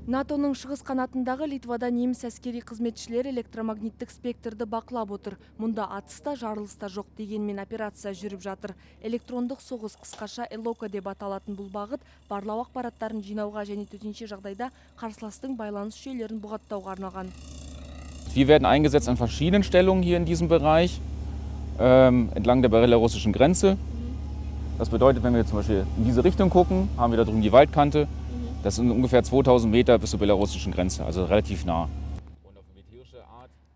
НАТОның шығыс қанатындағы Литвада неміс әскери қызметшілер электромагниттік спектрді бақылап отыр. Мұнда атыста, жарылыста жоқ дегенмен операция жүріп жатыр. Электрондық соғыс, қысқаша ЭЛОКА деп аталатын бұл бағыт барлау ақпараттарын жинауға және төтенше жағдайда қарсыластың байланыс жүйелерін бұғаттауға арналған. Wir werden eingesetzt an verschiedenen Stellungen hier in diesem Bereich, entlang der belarussischen Grenze. Das bedeutet, wenn wir zum Beispiel in diese Richtung gucken, haben wir da drüben die Waldkante. Das sind ungefähr 2000 Meter bis zur belarussischen Grenze, also relativ nah.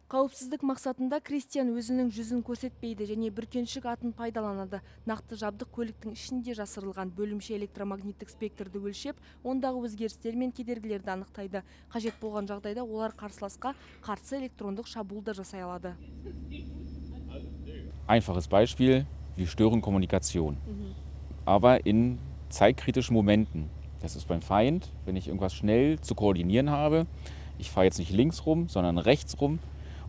Қауіпсіздік мақсатында Кристиан өзінің жүзін көрсетпейді және бүркеншік атын пайдаланады. Нақты жабдық көліктің ішінде жасырылған. Бөлімше электромагниттік спектрді өлшеп, ондағы өзгерістер мен кедергілерді анықтайды. Қажет болған жағдайда олар қарсыласқа қарсы электрондық шабуылды жасай алады. Einfaches Beispiel, wir stören Kommunikation. Aber in zeitkritischen Momenten. Das ist beim Feind, wenn ich irgendwas schnell zu koordinieren habe. Ich fahre jetzt nicht links rum, sondern rechts rum.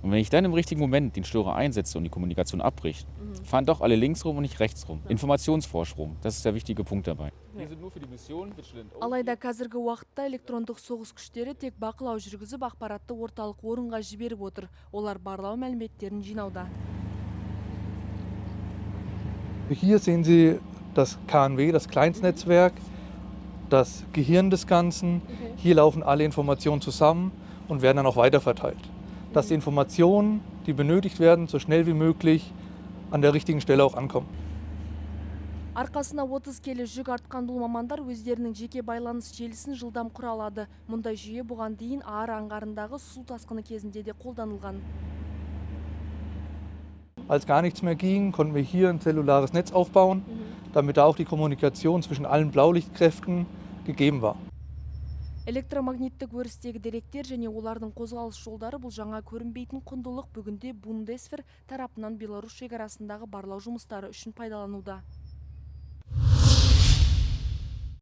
Und wenn ich dann im richtigen Moment den Störer einsetze und die Kommunikation abbricht, fahren doch alle links rum und nicht rechts rum. Informationsvorsprung, das ist der wichtige Punkt dabei. Wir sind nur für die Mission. Алайда қазіргі уақытта электрондық соғыс күштері тек бақылау жүргізіп, ақпаратты орталық орынға жіберіп отыр. Олар барлау мәліметтерін жинауда. Hier sehen Sie das KNW, das Kleinstnetzwerk, das Gehirn des Ganzen. Hier laufen alle Informationen zusammen und werden dann auch weiterverteilt. Dass die Informationen, die benötigt werden, so schnell wie möglich an der richtigen Stelle auch ankommen. Арқасына 30 келі жүк артқан бұл мамандар өздерінің жеке байланыс желісін жылдам құра алады. Мұндай жүйе бұған дейін Аар аңғарындағы су тасқыны кезінде де қолданылған. Als gar nichts mehr ging, konnten wir hier ein zellulares Netz aufbauen, damit da auch die Kommunikation zwischen allen Blaulichtkräften gegeben war. Электромагниттік өрістегі деректер және олардың қозғалыс жолдары бұл жаңа көрінбейтін құндылық бүгінде Бундесвер тарапынан Беларусь шекарасындағы барлау жұмыстары үшін пайдалануда.